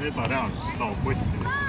ebareaalselt laob possidesse.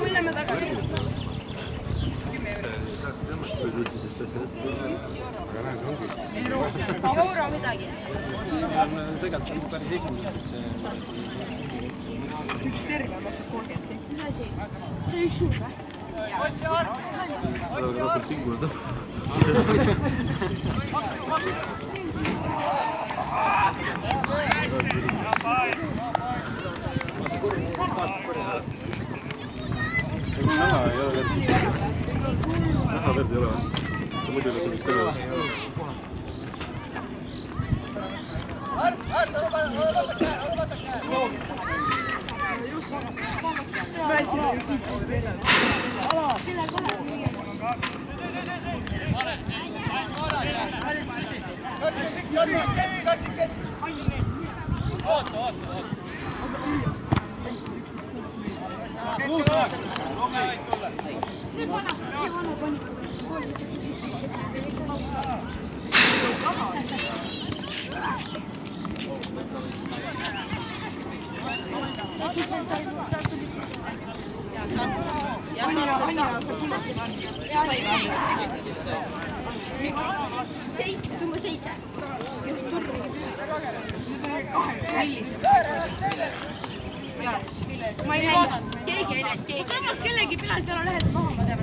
Milleme tagasi. Euro midagi. Tegelikult päris esimene. Üks terve maksab 30 senti. Mis asi? See üks suur või? Rohkem pinguda. Näha ei ole verd. Näha verd ei ole. Muidu ka saab kõrvast. Ma ei näinud. Keegi ei näinud. Samas kellegi pealt olla lähed maha, ma tean.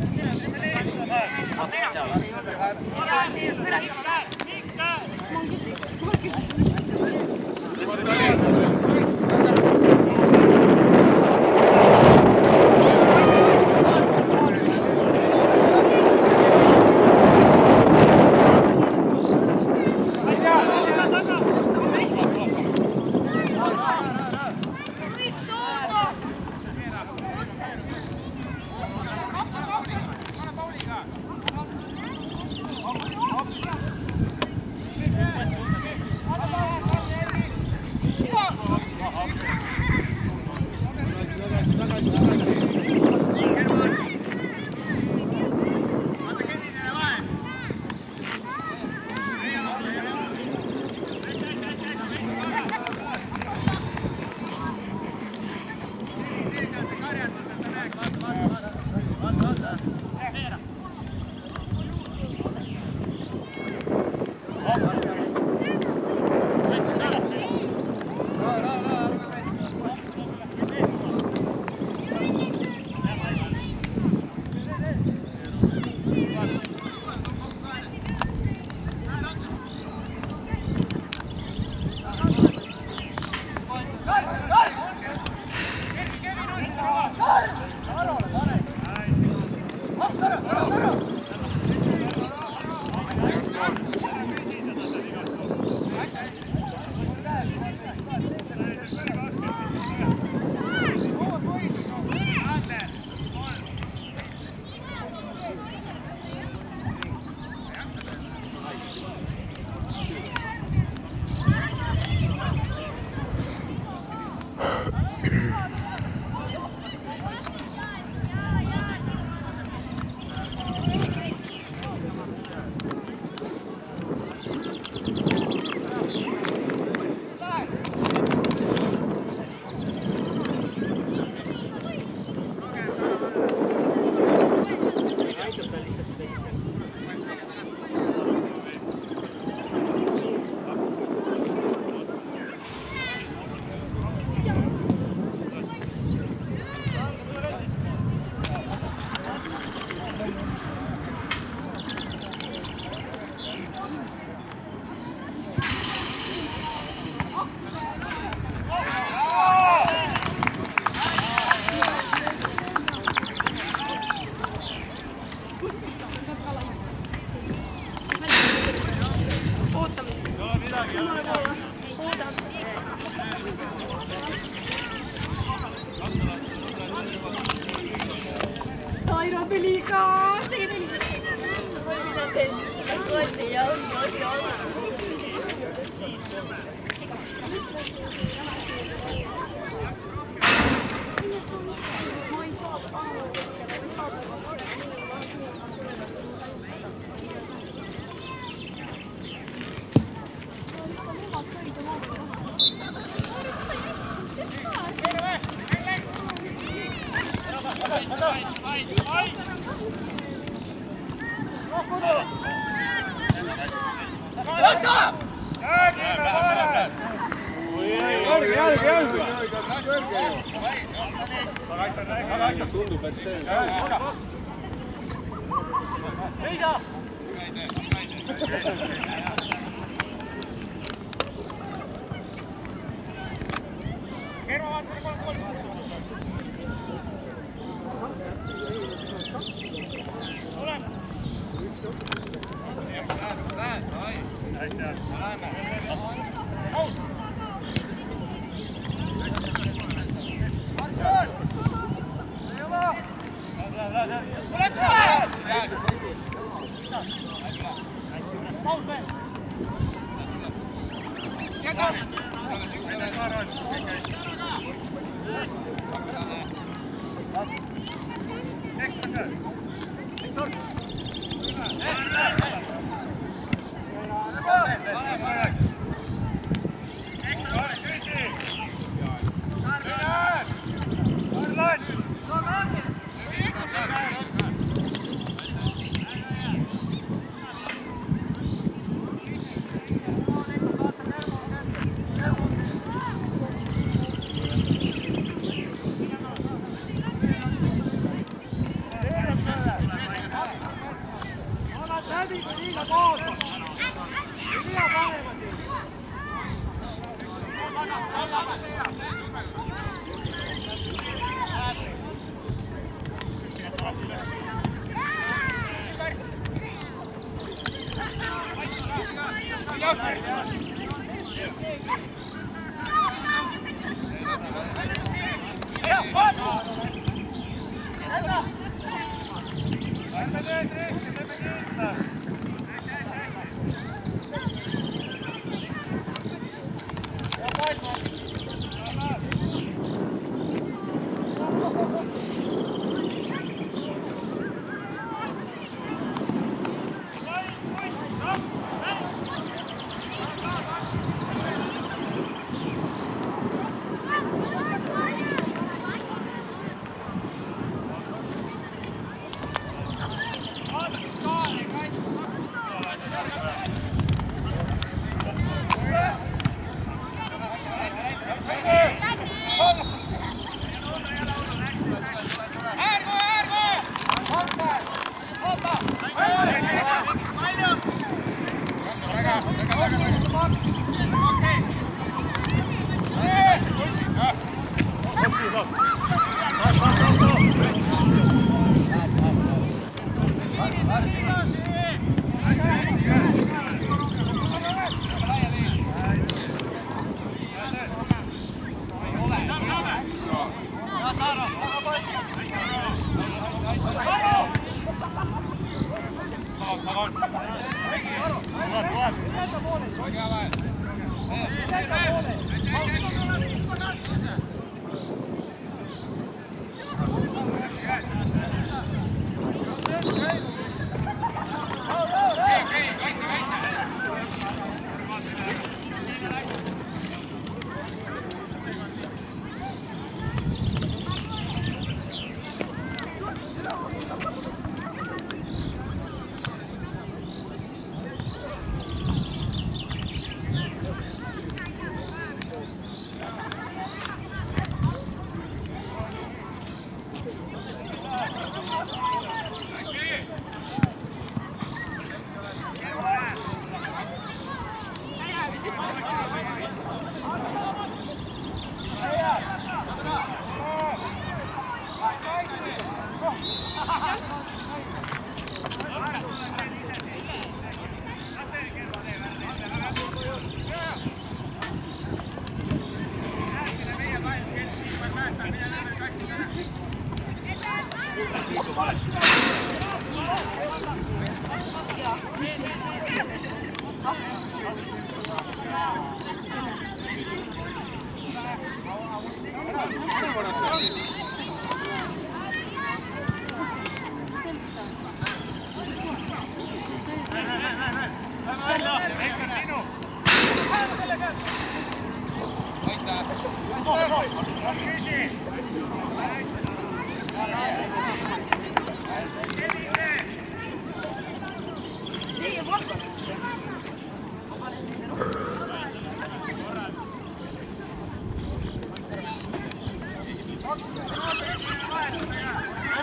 Tairo pelikan. Tundub, et see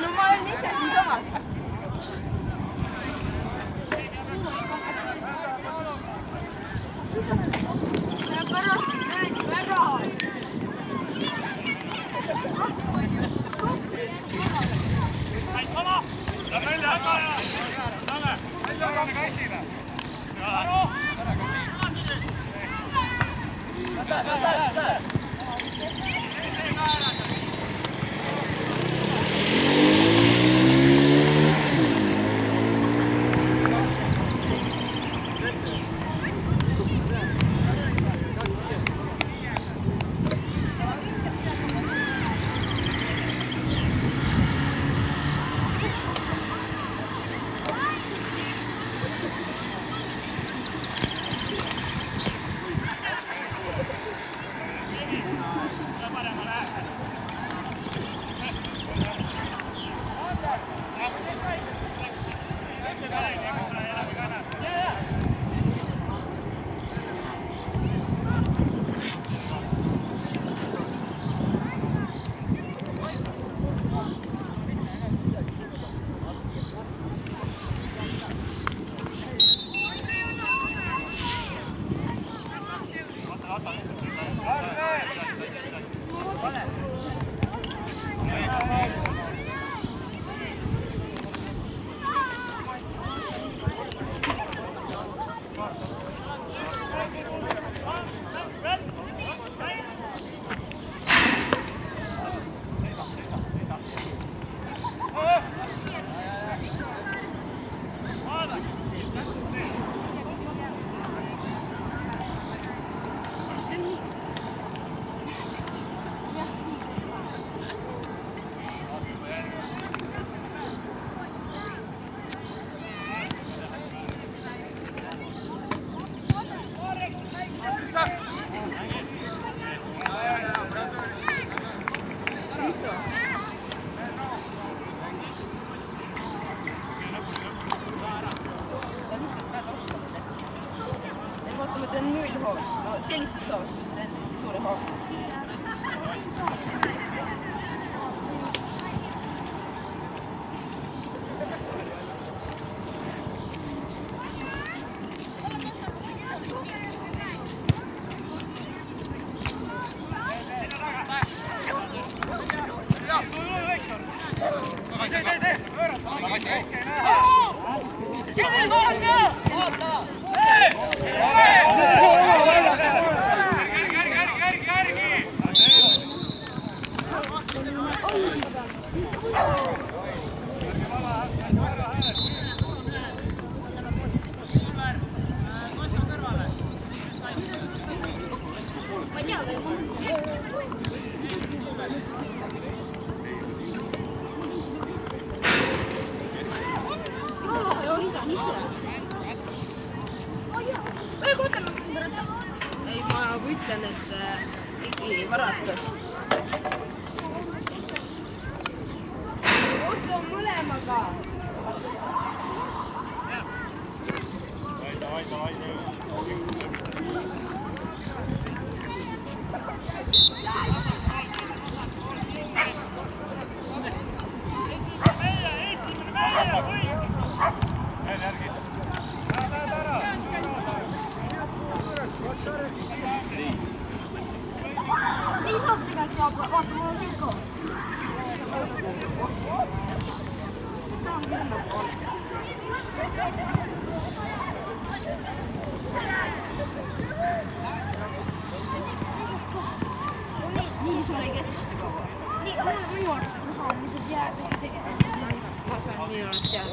No ma olen ise siinsamas. Sellepärast, et töötab ära. Ma teen 0 hoos. No sellises hoos, kus ma teen suure hoo. Ei, ma ütlen, et ikkagi varastas. Otto on mõlemaga. Nii saab tegelikult saab, vaata mul on siuke. Saan sinna poole. Nii sul ei kesta see kaua. Minu arust ma saan lihtsalt jääda tegema. Ma saan minu arust jääda.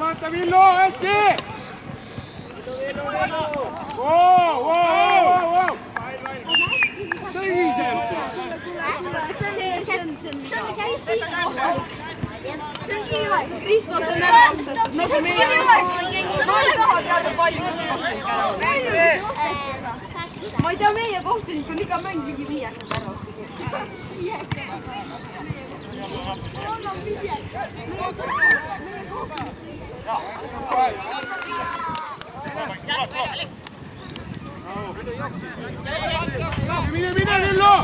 Avanza Villo, hästi! Wow! Tõsiselt! Kristo, see on ära otsustatud. Nagu meil on. Ma ei taha teada, palju üks kohtunik ära otsustatud. Ma ei tea, meie kohtunik on iga mäng mingi 5 ära otsustatud. Mine, Villo!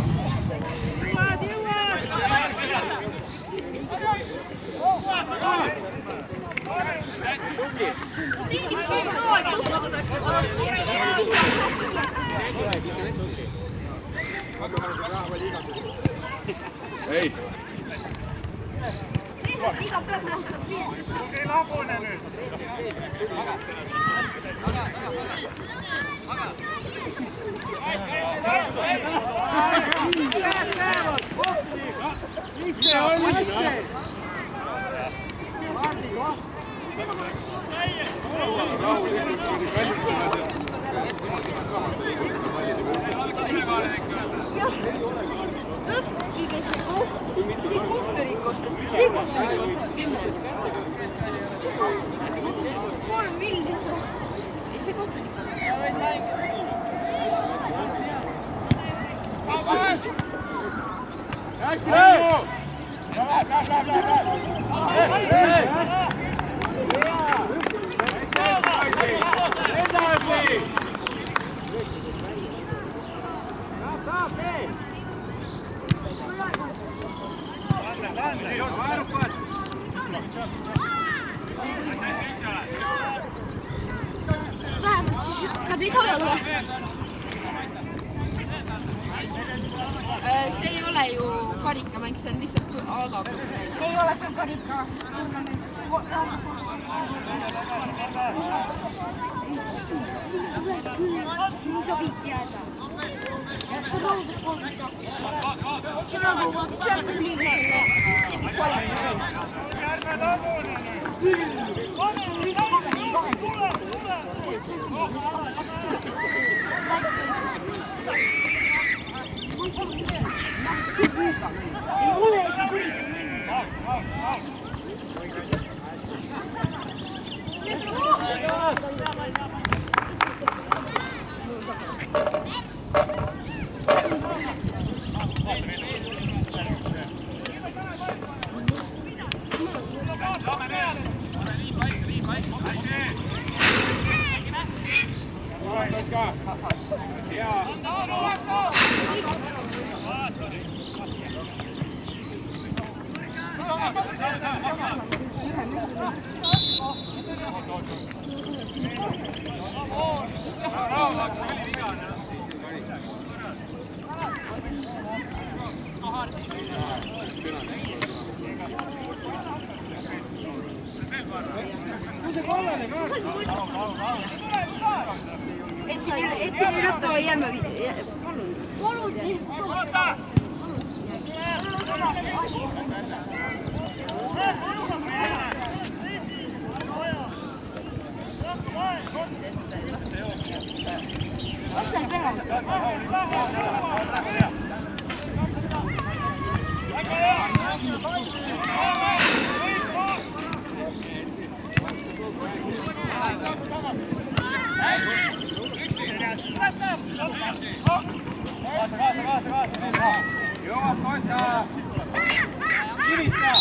Ei! Ei labune nüüd! Mis see oli? Õppige see kohtunik ostati, see kohtunik ostati sinna. 3 miljonit. Ei, see kohtunik on. Hästi, Villo! Vähemalt siis läheb lisajale või? See ei ole ju karikamäng, see on lihtsalt alakus. Ei ole, see on karika. Siin tuleb küll, siin ei saa viiki jääda. See on rahuduskoolita. See on nagu Champions League'is on semifinal. Küll, see on 1-2. Ei ole, see on karikamäng. Etsi nii lõppu või jääme? Palun. Mis see penalt? Kaasa. Jõuab Kosta. Kivista.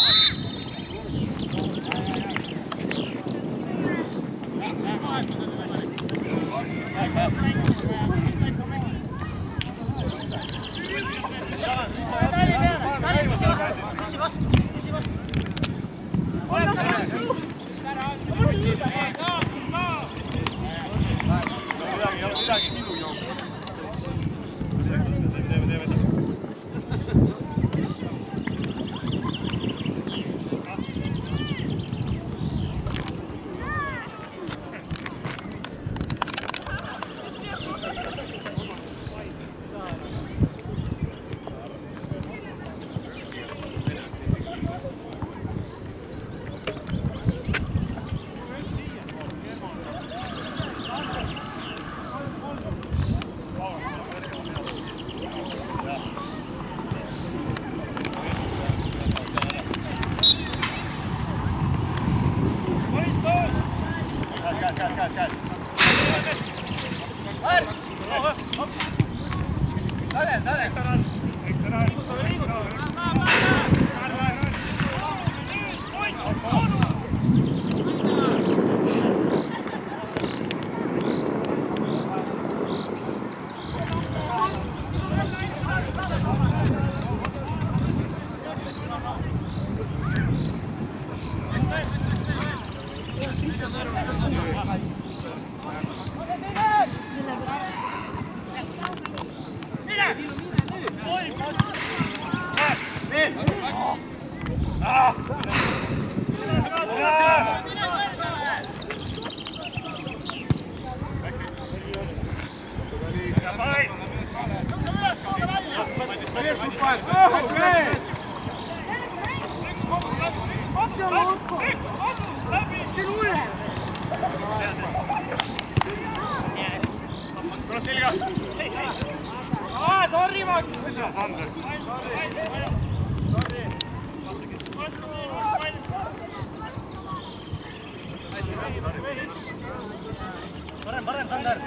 Parem, Sander!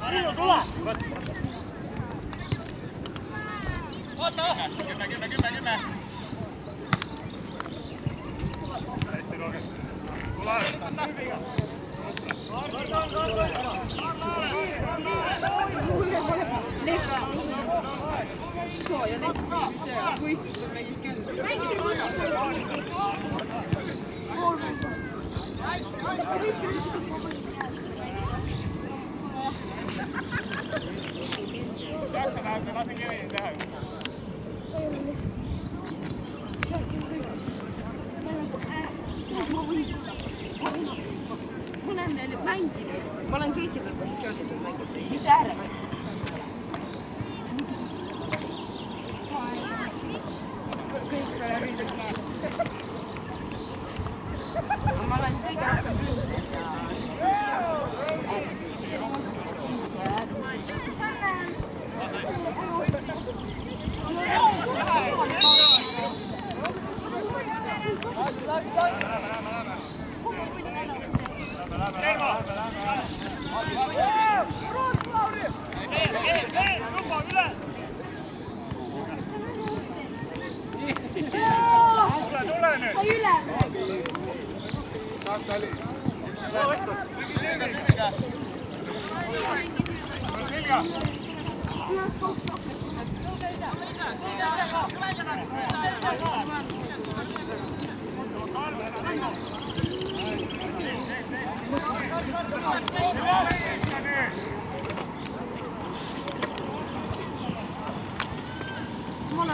Harju, tule! Oota! 10! Hästi rohkem. Sooja lehti, see võistlustel mängid küll. Lasen Kevinin teha. Ma olen neil mänginud. Ma olen kõikidel positsioonidel mänginud. Mitte ääremängid. Kõik ründavad. Ma olen kõige rohkem ründes ja...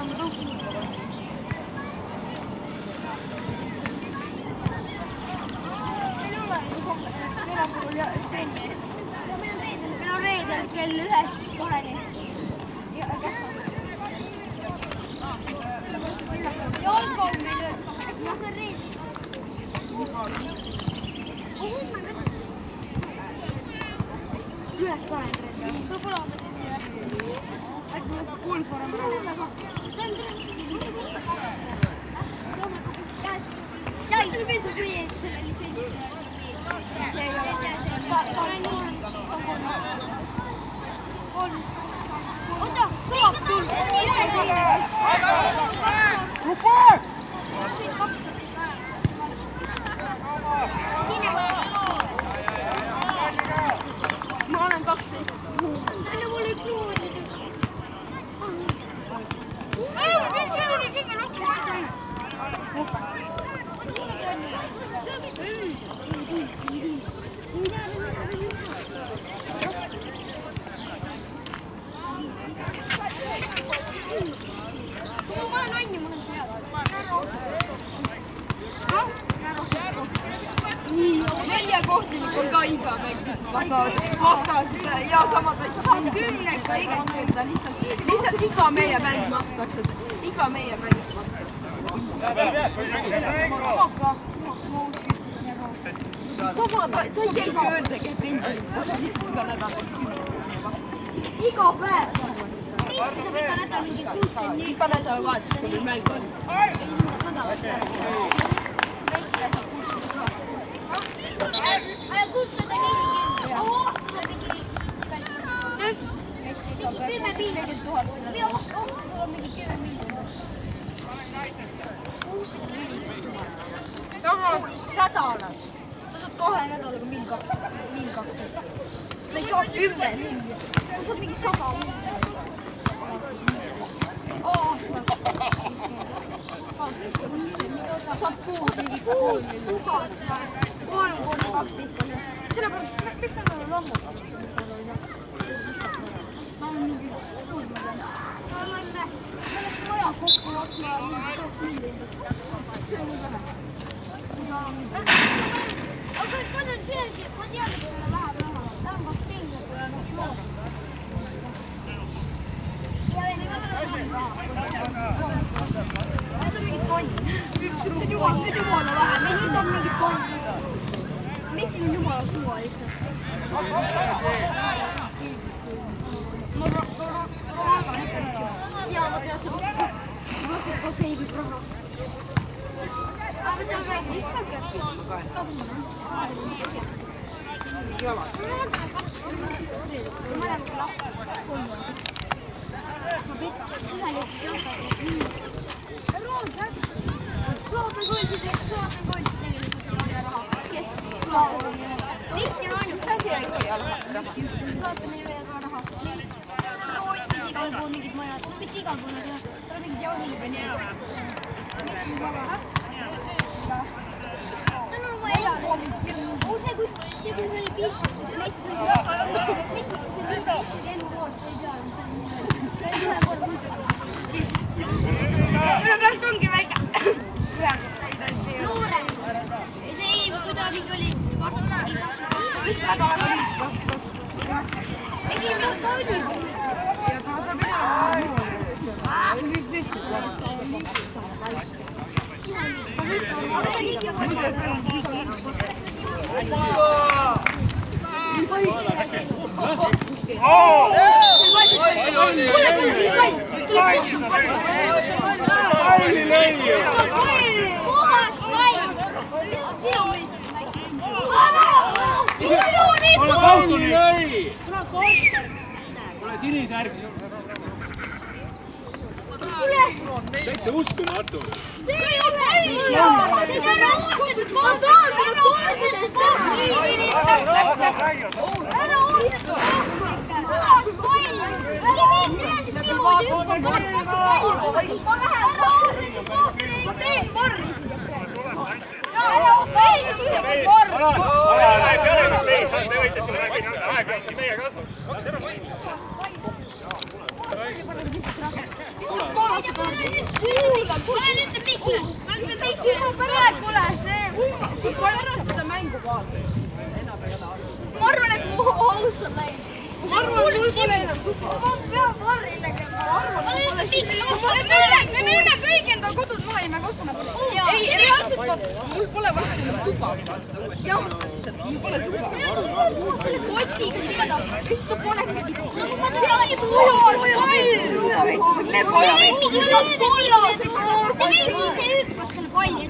ma tõusin. Meil ei ole neljapäeval ja trenni. Meil on reedel kell 1-2. Ja alkohol meil 1-2. Ja see on reedel. Ühes panen trenni. Võib-olla on trenni. Äkki ma kuulus varem. Jäi veel see või selle litsentsi. See ei ole. Oota, saab sul. Ma olen 12. Anna mulle üks luud. See oli kõige rohkem aega. Ma olen Anni, ma olen su head. Meie kohtunik on ka iga mäng, vastased ja samad asjad. Saab 10 tegelikult, lihtsalt iga meie mäng makstakse. Iga meie mäng makstakse. Sama, ta ei tee tööl tegeb pensionit, ta saab lihtsalt iga nädal 10 vastu. Iga päev. Eesti saab iga nädal mingi 64. Iga nädal vahetus, kui meil mäng on. Nädalas. Sa saad 2 nädalaga 1002. Sa ei saa 10 miljonit. Sa saad mingi 100 miljonit. Ta saab kuud mingi 3 miljonit. 3 korda 12. Sellepärast, miks nad on lammunud? Ma olen mingi kuud miljonit. Sellest vaja kokku võtma 2 miljonit. See on nii vähe. Aga kui on see, ma tean, et meil on vähe raha. Lähen basseini, kui on üks loom. Ja veel ei võta üldse raha. See on mingi tonn. See on jumala vähe. Messil on mingi tonn. Messil on jumala suva lihtsalt. No raha on ikka nüüd. Jaa, ma tead, see vastas. Ma vastas, et ta seibib raha. Aga ta on väike, mis sa kätte? Jalad. Slootman koolsis tegelikult ei ole raha. Kes? Slootman. Lihtne on ainult. Mis asi on ikka jalad? Slootman ei ole raha. Rootsis igal pool mingid majad. No mitte igal pool, aga tal on mingid jahid. Mis on vara? See on oma elakool. See kui see oli piltust, et meist oli see piltist elukoos, sa ei tea, mis on nii. Ühe korda mõtled. Kes? Minu pärast ongi väike. Noorem. See ei, kui ta mingi oli vastas mingi 22. Esimene ta oli. Ja ta saab edasi. Nüüd viskis vara. Aga ta liigi on muidu. Kuule sinisärg. Täitsa uskumatu. See ei ole välja! See on ootatud kohta! Ära ootatud kohta! Ära ootatud kohta! Pall! Äkki meeldib niimoodi üks on koht vastu palli! Ära ootatud kohta! Ma teen parri siia praegu! Ära ootatud kohta! Te võite sinna rääkida, aeg on meie kasuks. Mis on Kuule, see... Ma ära seda mängu vaata. Ma arvan, et mu aus on läinud. Ma arvan, et mul pole enam tuba. Ma pean varri tegema. Me müüme kõik enda kodud maha ja me ostame. Ei, reaalselt mul pole varsti enam tuba. Mul pole tuba. Selle kotiga seda. Mis ta paneb? See ise hüppas selle palli.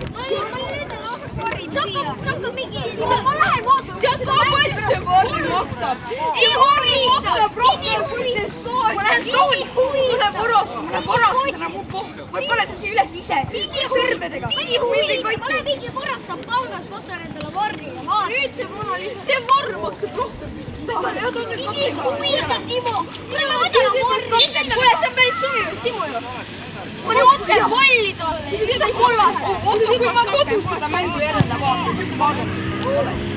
Sakka mingi... Ma lähen vaatama. Tead, kui palju see varri maksab? Ei huvita! Maksab rohkem kui see stool. Ma lähen varastada mu pohku. Ma panen see üles ise. Sõrmedega. Ma lähen mingi varastab paugast, ostan endale varri ja vaatan. Nüüd see vana lihtsalt. See varr maksab rohkem kui see stool. Mingi huvita, Timo. Tule ma võtan varri. Kuule, see on päris Simu ju. Ma olin otse palli talle. See sai kollase. Oota, kui ma kodus seda mängu järele vaatan, siis ma arvan, et see oleks.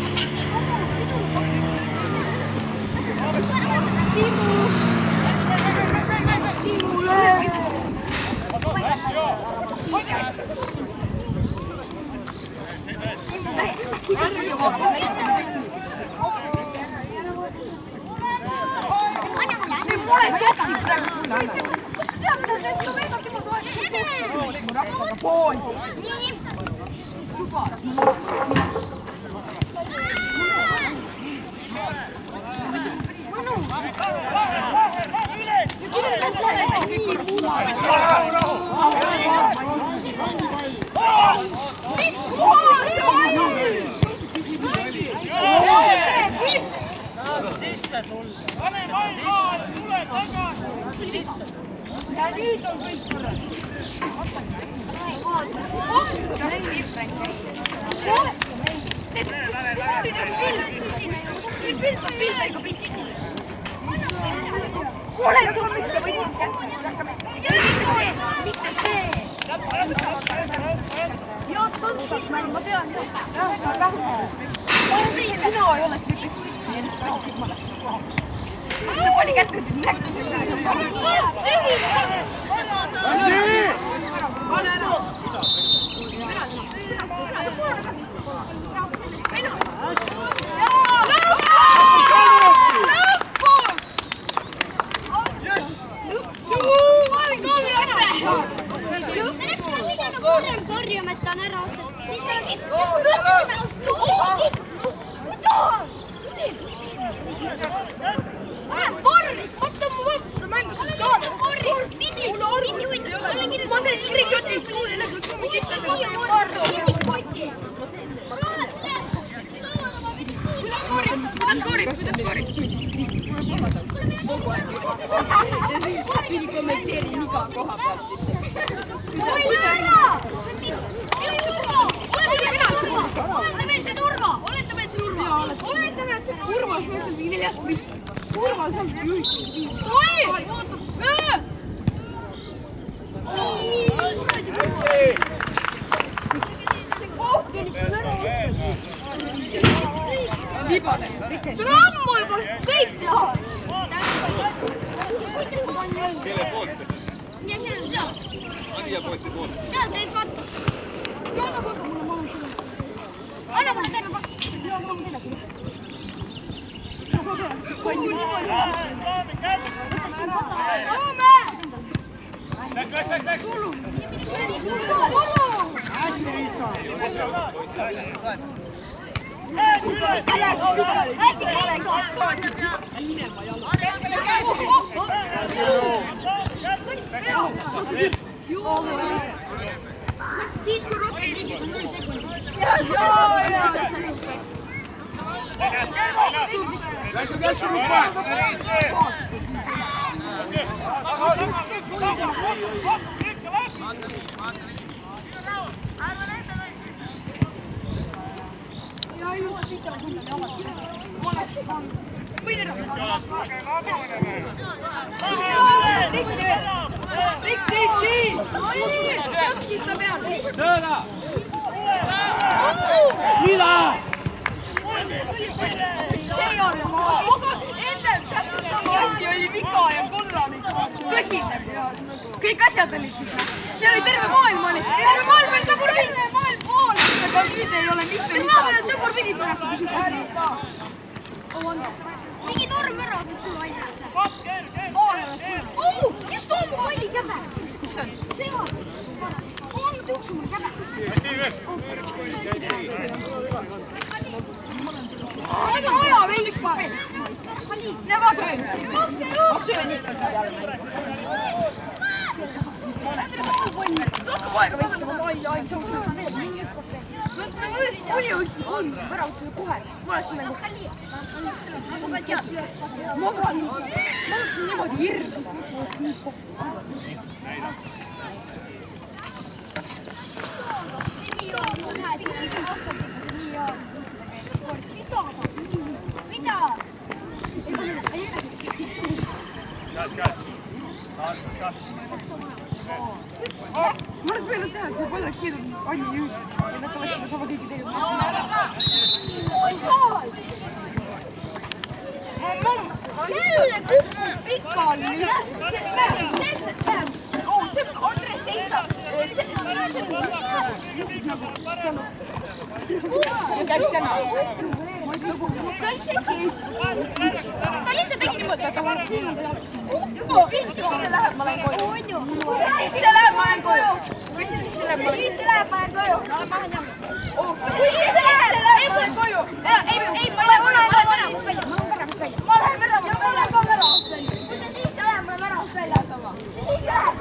Kuidas siia vaatan? See pole toksi praegu. Kus sa tead, mida see äkki ma toetan? Mu rappaga pool. Nii. Mis kohal see on? Sisse tulla. Pane pall kohal, tule tagasi. Sisse. Ja nüüd on kõik korras. Kuule, tule ikka võitis kätte. Mitte see. Ja tantsis, ma tean. Mina ei oleks näiteks ja respektib ma läks koha. Mulle poli kätte, et näkku see saa. Pane ära. Korjame, et ta on ära ostet. Siis ta on kipp. Varri! Oota, ma vaatan seda mängu. Varri! Pindi huvitab. Ma teen šrikotil kuule, nagu kummi sisse. Kuidas korib? Tundis kriibi. Kogu aeg. Ja siis pidi kommenteerima iga koha pealt lihtsalt. Urmas on seal 4. priss. Urmas on seal juhitud. Oi! Libane. See on ammu juba kõik teha. Kelle poolt? Ja see on seal. Anja poisti poolt. Tead, ei vaata. Anna mulle, ma olen seda. Anna mulle terve pakk. Joo, ma olen edasi. Võta siin vasta. Loome! Läks! Tulu! Siis kui rohkem liigis on 0 sekundit. Дальше рука! Tööga! Mida? See ei ole maa. Ennem täpselt sama asi oli viga ja kollane. Tõsi, kõik asjad olid siis. See oli terve maailm oli. Terve maailm oli tagurpidi. Terve maailm pool. Aga nüüd ei ole mitte midagi. Terve maailm oli tagurpidi pärast. Tegi norm ära, võiks sulle väljasse. Kes toob mu palli käbe? Kus see on? See on. On tõuksu mul käbe. Aga aja veits vahel. Näe vaata. Ma söön ikkagi peale. Hakka poega võistama. Oli õigesti kolm väravut kohe. Ma oleksin nagu... Ma oleksin niimoodi hirmsad. Mida? Ma oleks võinud teha, kui palju oleks siidud Anni jõud ja nad oleks seda sama kõigi teinud. Jälle kukub pikali nüüd. See on Andres seisab. See on lihtsalt nagu... Käib täna. Ta lihtsalt tegi niimoodi, et ta varab niimoodi. Kui see sisse läheb, ma lähen koju. Kui see sisse läheb, ma lähen koju. Kui see sisse läheb, ma lähen koju. Kui see sisse läheb, ma lähen koju. Ei, ma lähen väravust välja. Ma lähen väravust välja. Kui see sisse läheb, ma lähen väravust välja. See sisse läheb.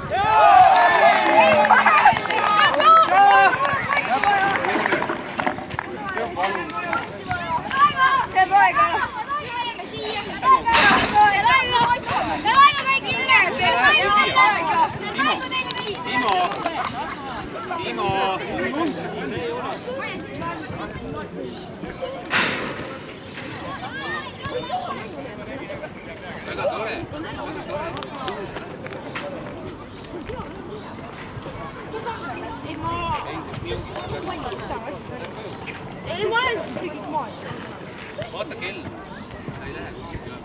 Head aega! Imo! Väga tore! Ei, ma olen siis mingit maad. Vaata kell! Ta ei lähe kuhugi peale.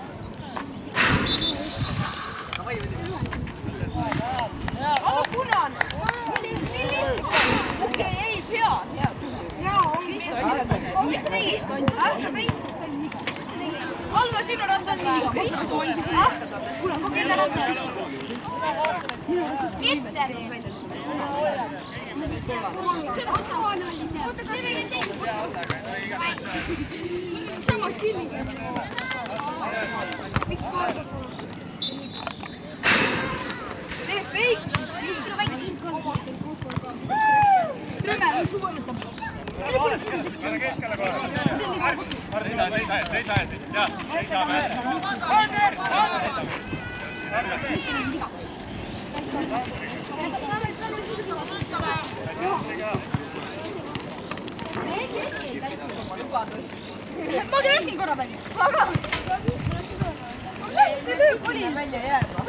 Aga punane! Okei, ei, hea. Jaa, on mis on. Mis tegi? Alla sinu rattal nii. Kristo on. Kelle rattal? Kitteri. Seda on oli see. Sama killiga. Miks korda? Tee feik! Mis sulle väike kinkon? Trüme, mis suva võtab? Ei pole sinna tekkinud. Pane keskele kohe. Seisa ajad. Jaa, seisa ajad. Ma käisin korra välja. Aga! See lööb oli välja jääma.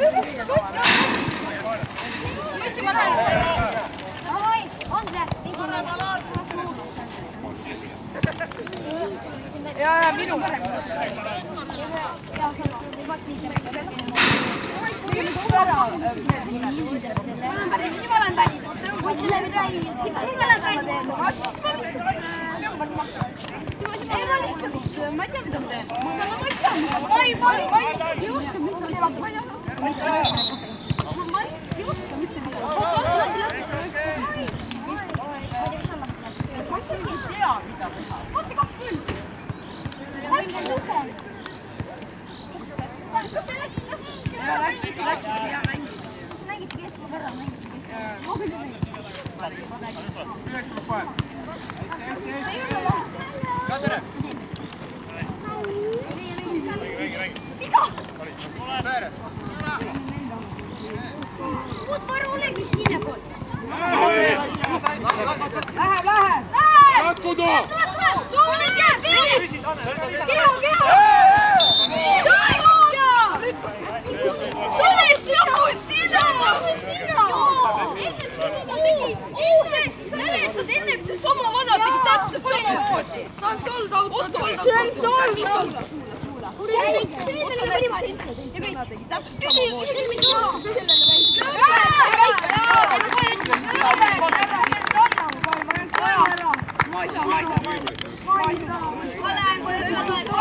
Mõtlesin, ma lähen. Oi, Andre, esimene. Ja minu parem. Jaa, sama. Ma olen päris. Kui selle rai. Ma olen päris. Aga siis ma lihtsalt tõmban maha. Ei, ma lihtsalt, ma ei tea, mida ma teen. Ma lihtsalt ei oska mitte midagi. Ma lihtsalt ei oska mitte midagi. Ma isegi ei tea, mida teha. Vaata 2-0. 2-0. Kas see läks? Läks hea mäng. Kas mängiti keskma korra? Ma küll ei näinud. Ka tere! Mida? Uut võru ole Kristiine poolt. Läheb! Jätku too! Too oli see! Peeli! Keha! Sellest lõpus sina! Seletad ennem see sama vana tegi täpselt samamoodi. Ta on sold out. See on sold out. Ja kõik. Ta tegi täpselt samamoodi. ma lähen kohe üle.